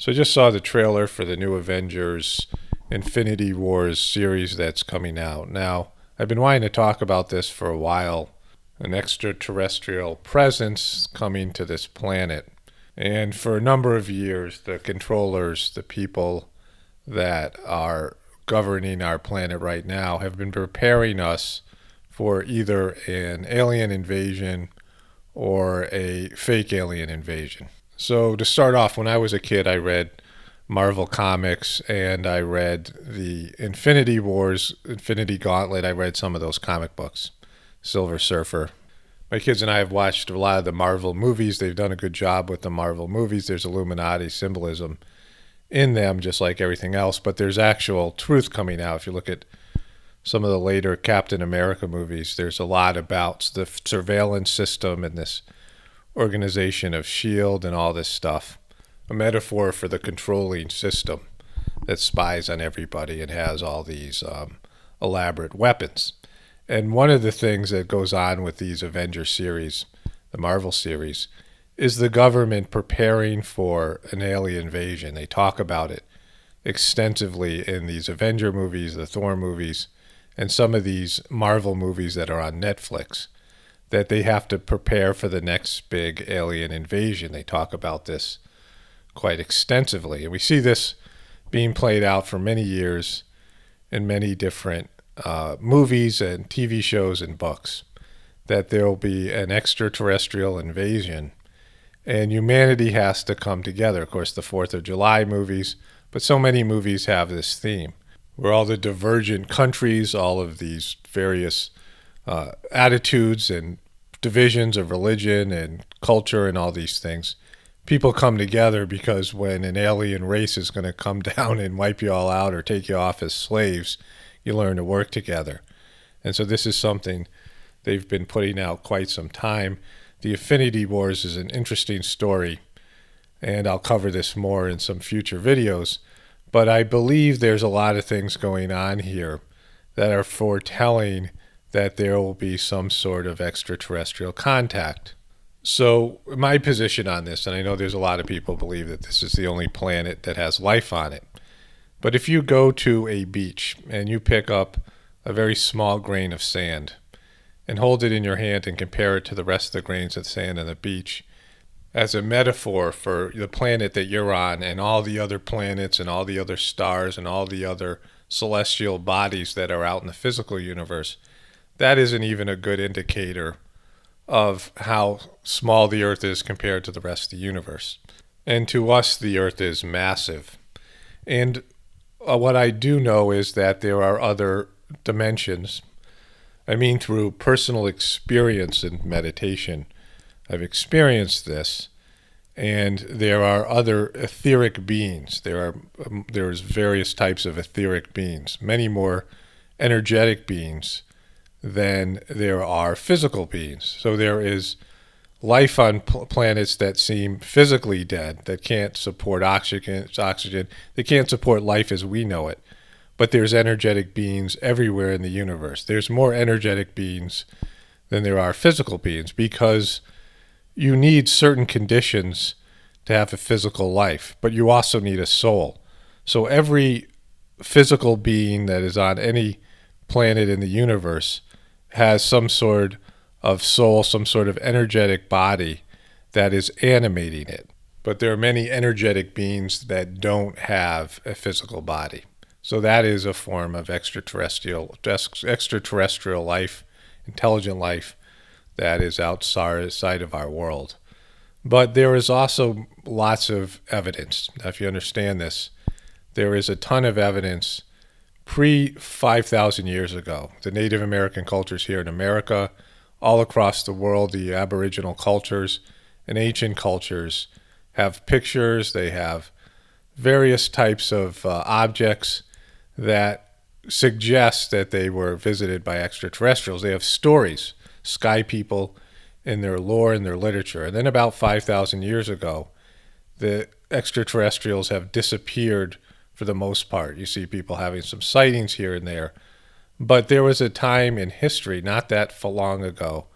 So I just saw the trailer for the new Avengers Infinity Wars series that's coming out. Now, I've been wanting to talk about this for a while. An extraterrestrial presence coming to this planet. And for a number of years, the controllers, the people that are governing our planet right now, have been preparing us for either an alien invasion or a fake alien invasion. So to start off, when I was a kid, I read Marvel Comics and I read the Infinity Wars, Infinity Gauntlet. I read some of those comic books, Silver Surfer. My kids and I have watched a lot of the Marvel movies. They've done a good job with the Marvel movies. There's Illuminati symbolism in them, just like everything else, but there's actual truth coming out. If you look at some of the later Captain America movies, there's a lot about the surveillance system and this organization of S.H.I.E.L.D. and all this stuff. A metaphor for the controlling system that spies on everybody and has all these elaborate weapons. And one of the things that goes on with these Avengers series, the Marvel series, is the government preparing for an alien invasion. They talk about it extensively in these Avenger movies, the Thor movies, and some of these Marvel movies that are on Netflix, that they have to prepare for the next big alien invasion. They talk about this quite extensively. And we see this being played out for many years in many different movies and TV shows and books, that there will be an extraterrestrial invasion and humanity has to come together. Of course, the 4th of July movies, but so many movies have this theme where all the divergent countries, all of these various attitudes and divisions of religion and culture and all these things, people come together because when an alien race is going to come down and wipe you all out or take you off as slaves, you learn to work together. And so this is something they've been putting out quite some time. The Infinity Wars is an interesting story, and I'll cover this more in some future videos, but I believe there's a lot of things going on here that are foretelling that there will be some sort of extraterrestrial contact. So my position on this, and I know there's a lot of people believe that this is the only planet that has life on it, but if you go to a beach and you pick up a very small grain of sand and hold it in your hand and compare it to the rest of the grains of sand on the beach as a metaphor for the planet that you're on and all the other planets and all the other stars and all the other celestial bodies that are out in the physical universe, that isn't even a good indicator of how small the Earth is compared to the rest of the universe. And to us, the Earth is massive. And what I do know is that there are other dimensions. I mean, through personal experience and meditation, I've experienced this. And there are other etheric beings. There's various types of etheric beings, many more energetic beings than there are physical beings. So there is life on planets that seem physically dead, that can't support oxygen. They can't support life as we know it. But there's energetic beings everywhere in the universe. There's more energetic beings than there are physical beings because you need certain conditions to have a physical life, but you also need a soul. So every physical being that is on any planet in the universe has some sort of soul, some sort of energetic body that is animating it. But there are many energetic beings that don't have a physical body. So that is a form of extraterrestrial life, intelligent life that is outside of our world. But there is also lots of evidence. Now, if you understand this, there is a ton of evidence pre-5,000 years ago. The Native American cultures here in America, all across the world, the Aboriginal cultures and ancient cultures have pictures. They have various types of objects that suggest that they were visited by extraterrestrials. They have stories, sky people, in their lore and their literature. And then about 5,000 years ago, the extraterrestrials have disappeared for the most part. You see people having some sightings here and there. But there was a time in history, not that long ago,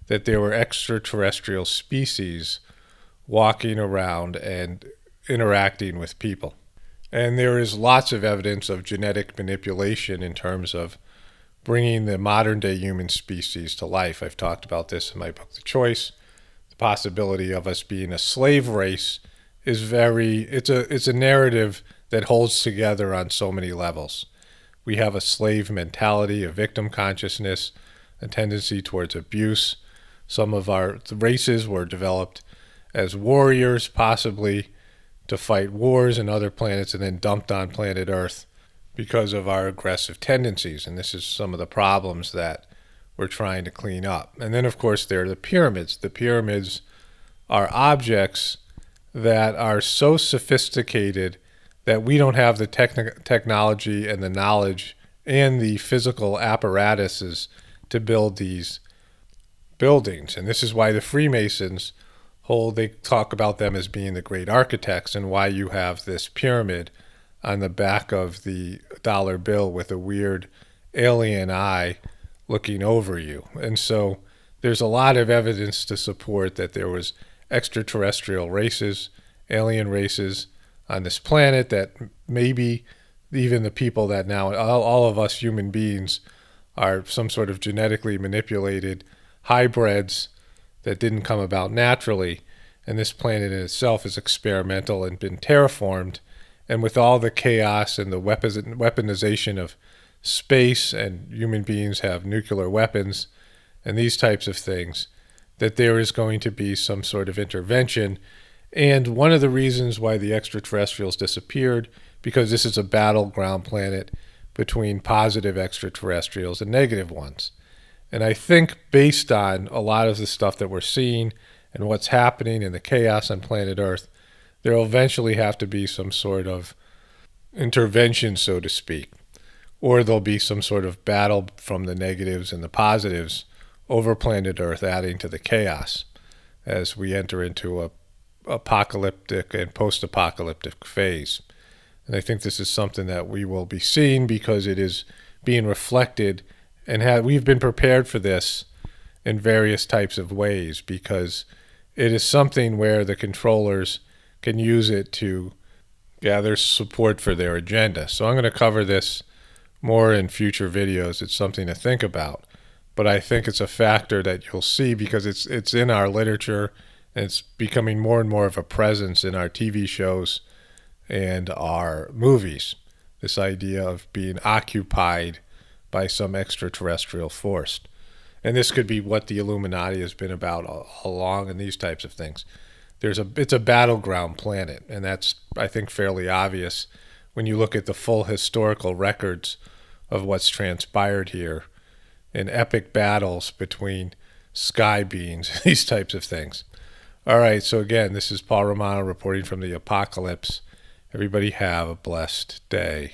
that there were extraterrestrial species walking around and interacting with people. And there is lots of evidence of genetic manipulation in terms of bringing the modern day human species to life. I've talked about this in my book, The Choice. The possibility of us being a slave race is it's a narrative that holds together on so many levels. We have a slave mentality, a victim consciousness, a tendency towards abuse. Some of our races were developed as warriors, possibly to fight wars in other planets, and then dumped on planet Earth because of our aggressive tendencies. And this is some of the problems that we're trying to clean up. And then, of course, there are the pyramids. The pyramids are objects that are so sophisticated that we don't have the technology and the knowledge and the physical apparatuses to build these buildings. And this is why the Freemasons they talk about them as being the great architects, and why you have this pyramid on the back of the dollar bill with a weird alien eye looking over you. And so there's a lot of evidence to support that there was extraterrestrial races, alien races on this planet, that maybe even the people that now, all of us human beings, are some sort of genetically manipulated hybrids that didn't come about naturally. And this planet in itself is experimental and been terraformed. And with all the chaos and the weaponization of space, and human beings have nuclear weapons and these types of things, that there is going to be some sort of intervention. And one of the reasons why the extraterrestrials disappeared, because this is a battleground planet between positive extraterrestrials and negative ones. And I think based on a lot of the stuff that we're seeing and what's happening in the chaos on planet Earth, there will eventually have to be some sort of intervention, so to speak, or there'll be some sort of battle from the negatives and the positives over planet Earth, adding to the chaos as we enter into a apocalyptic and post-apocalyptic phase. And I think this is something that we will be seeing, because it is being reflected, and we've been prepared for this in various types of ways, because it is something where the controllers can use it to gather support for their agenda. So I'm going to cover this more in future videos. It's something to think about, but I think it's a factor that you'll see, because it's in our literature, and it's becoming more and more of a presence in our TV shows and our movies. This idea of being occupied by some extraterrestrial force. And this could be what the Illuminati has been about all along, and these types of things. It's a battleground planet, and that's, I think, fairly obvious when you look at the full historical records of what's transpired here in epic battles between sky beings, these types of things. All right, so again, this is Paul Romano reporting from the apocalypse. Everybody have a blessed day.